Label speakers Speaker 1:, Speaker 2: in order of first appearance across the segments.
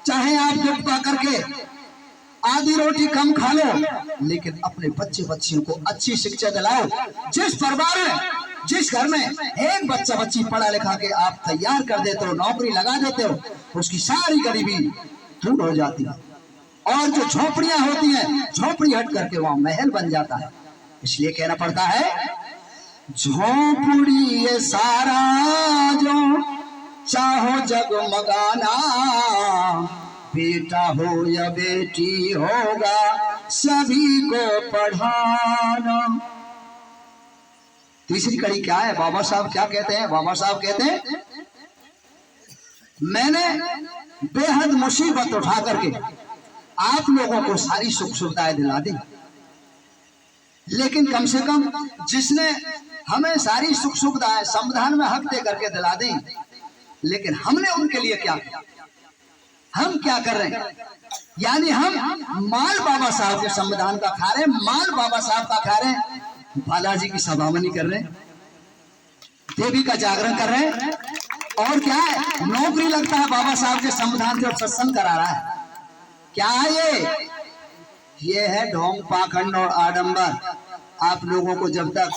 Speaker 1: चाहे आप दुख पा करके आधी रोटी कम खा लो, लेकिन अपने बच्चे बच्चियों को अच्छी शिक्षा दिलाओ। जिस परिवार में, जिस घर में एक बच्चा बच्ची पढ़ा लिखा के आप तैयार कर देते हो, नौकरी लगा देते हो, उसकी सारी गरीबी दूर हो जाती है। और जो झोपड़ियां होती हैं, झोपड़ी हट करके वहां महल बन जाता है। इसलिए कहना पड़ता है, झोपड़ी ये सारा जो चाहो जगमगाना, बेटा हो या बेटी होगा सभी को पढ़ाना। तीसरी कड़ी क्या है? बाबा साहब क्या कहते हैं? बाबा साहब कहते हैं, मैंने बेहद मुसीबत उठा करके आप लोगों को सारी सुख सुविधाएं दिला दी, लेकिन कम से कम जिसने हमें सारी सुख सुविधाएं संविधान में हक दे करके दिला दी, लेकिन हमने उनके लिए क्या किया? हम क्या कर रहे हैं? यानी हम माल बाबा साहब के संविधान का खा रहे हैं, माल बाबा साहब का खा रहे हैं, बालाजी की सभामनी कर रहे हैं, देवी का जागरण कर रहे हैं, और क्या है, नौकरी लगता है बाबा साहब के संविधान से, सत्संग करा रहा है। क्या है ये है ढोंग पाखंड और आडंबर। आप लोगों को जब तक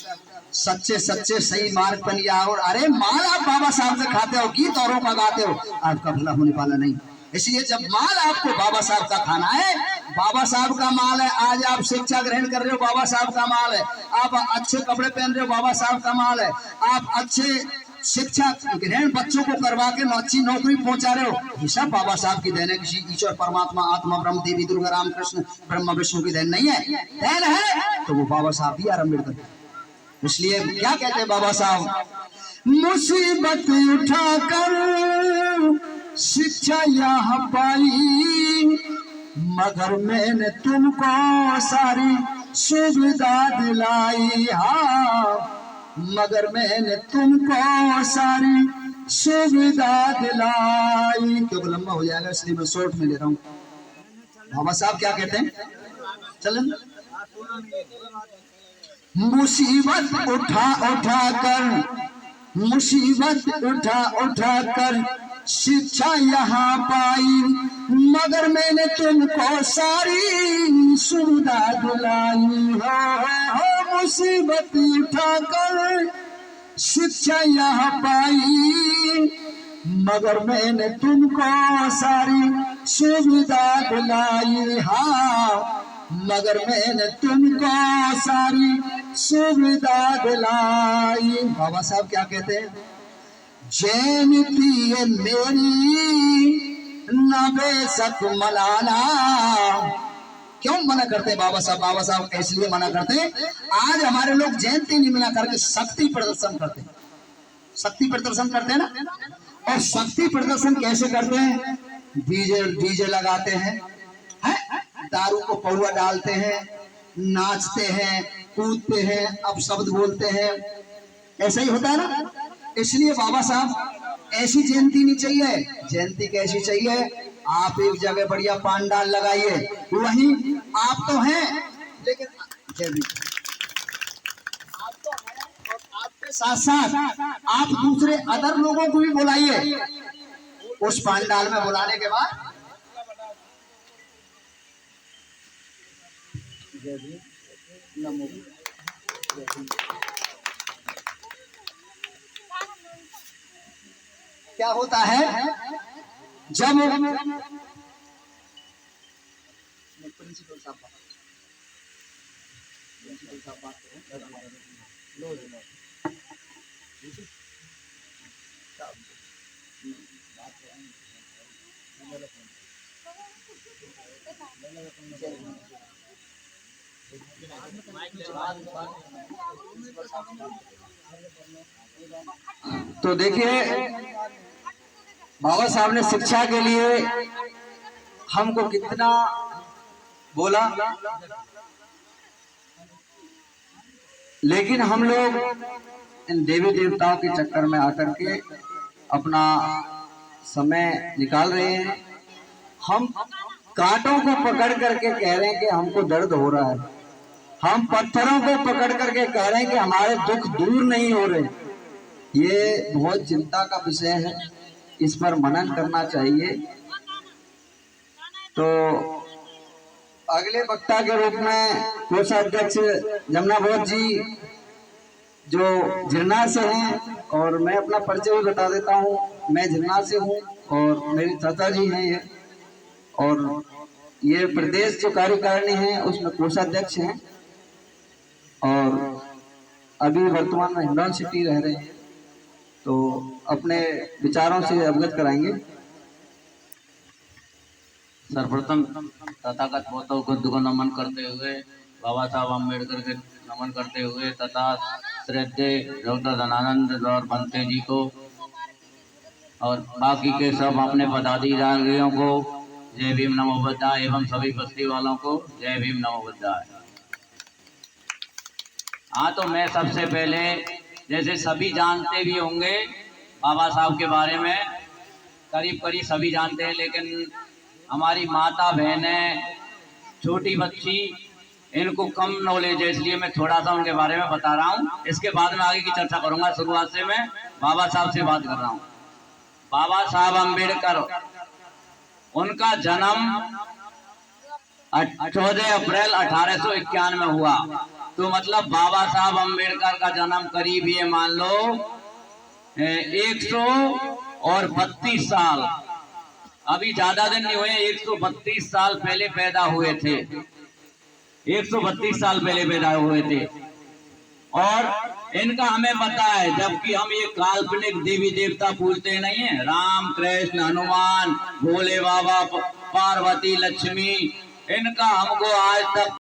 Speaker 1: सच्चे सच्चे सही मार्ग पर लिया, और अरे माल आप बाबा साहब से खाते हो, गीत औरों का गाते हो, आपका भला होने वाला नहीं। इसलिए जब माल आपको बाबा साहब का खाना है, बाबा साहब का माल है, आज आप शिक्षा ग्रहण कर रहे हो, बाबा साहब का माल है, आप अच्छे कपड़े पहन रहे हो, बाबा साहब का माल है, आप अच्छे शिक्षा ग्रहण बच्चों को करवा के अच्छी नौकरी पहुंचा रहे हो, ये सब बाबा साहब की देन है। किसी ईश्वर परमात्मा आत्मा ब्रह्म देवी दुर्गा राम कृष्ण ब्रह्मा विष्णु की देन नहीं है। देन है तो वो बाबा साहब ही आर अम्बेडकर। इसलिए क्या कहते हैं बाबा साहब, मुसीबत उठाकर शिक्षा यहाँ पाई, मगर मैंने तुमको सारी सुविधा दिलाई। हाँ, मगर मैंने तुमको सारी सुविधा दिलाई। क्योंकि लंबा हो जाएगा इसलिए मैं शॉर्ट में ले रहा हूँ। बाबा साहब क्या कहते हैं? चलन, मुसीबत उठा उठा कर, मुसीबत उठा उठा कर शिक्षा यहाँ पाई, मगर मैंने तुमको सारी सुविधा दिलाई। हो मुसीबत उठाकर शिक्षा यहाँ पाई, मगर मैंने तुमको सारी सुविधा दिलाई। हाँ, मगर मैंने तुमको सारी सुविधा दिलाई। बाबा साहब क्या कहते हैं? जयंती है मेरी न बेशक मनाना। क्यों मना करते हैं बाबा साहब? बाबा साहब इसलिए मना करते हैं, आज हमारे लोग जयंती नहीं मना करके शक्ति प्रदर्शन करते हैं। शक्ति प्रदर्शन करते हैं ना, और शक्ति प्रदर्शन कैसे करते हैं? डीजे लगाते हैं, दारू को पौवा डालते हैं, नाचते हैं, कूदते हैं, अब शब्द बोलते हैं, ऐसा ही होता है ना। इसलिए बाबा साहब ऐसी जयंती नहीं चाहिए। जयंती कैसी चाहिए? आप एक जगह बढ़िया पंडाल लगाइए, वहीं आप तो हैं, लेकिन आप तो हैं, और आपके साथ साथ आप दूसरे अदर लोगों को भी बुलाइए। उस पंडाल में बुलाने के बाद क्या होता है, जब प्रिंसिपल साहब बात तो देखिए, बाबा साहब ने शिक्षा के लिए हमको कितना बोला, लेकिन हम लोग इन देवी देवताओं के चक्कर में आकर के अपना समय निकाल रहे हैं। हम कांटों को पकड़ करके कह रहे हैं कि हमको दर्द हो रहा है, हम पत्थरों को पकड़ करके कह रहे हैं कि हमारे दुख दूर नहीं हो रहे। ये बहुत चिंता का विषय है, इस पर मनन करना चाहिए। तो अगले वक्ता के रूप में कोषाध्यक्ष जमुना बोध जी जो झिरना से हैं, और मैं अपना परिचय भी बता देता हूँ। मैं झिरना से हूँ और मेरी चाचा जी हैं ये, और ये प्रदेश जो कार्यकारिणी है उसमें कोषाध्यक्ष हैं, और अभी वर्तमान में हिंडौन सिटी रह रहे हैं। तो अपने विचारों से अवगत कराएंगे।
Speaker 2: सर्वप्रथम तथागत गौतम बुद्ध को नमन करते हुए, बाबा साहब अम्बेडकर के नमन करते हुए तथा श्रद्धेय डॉक्टर धनानंद और बनते जी को और बाकी के सब अपने पदाधिकारियों को जय भीम नमो बुद्धाय एवं सभी बस्ती वालों को जय भीम नमो बुद्धाय। हाँ, तो मैं सबसे पहले, जैसे सभी जानते भी होंगे बाबा साहब के बारे में, करीब करीब सभी जानते हैं, लेकिन हमारी माता बहनें, छोटी बच्ची, इनको कम नॉलेज है, इसलिए मैं थोड़ा सा उनके बारे में बता रहा हूँ। इसके बाद में आगे की चर्चा करूंगा। शुरुआत से मैं बाबा साहब से बात कर रहा हूँ। बाबा साहब अम्बेडकर, उनका जन्म 14 अप्रैल 1851 में हुआ। तो मतलब बाबा साहब अम्बेडकर का जन्म करीब ये मान लो 132 साल, अभी ज्यादा दिन नहीं हुए, 132 साल पहले पैदा हुए थे। 132 साल पहले पैदा हुए थे। और इनका हमें पता है, जबकि हम ये काल्पनिक देवी देवता पूजते नहीं है, राम कृष्ण हनुमान भोले बाबा पार्वती लक्ष्मी, इनका हमको आज तक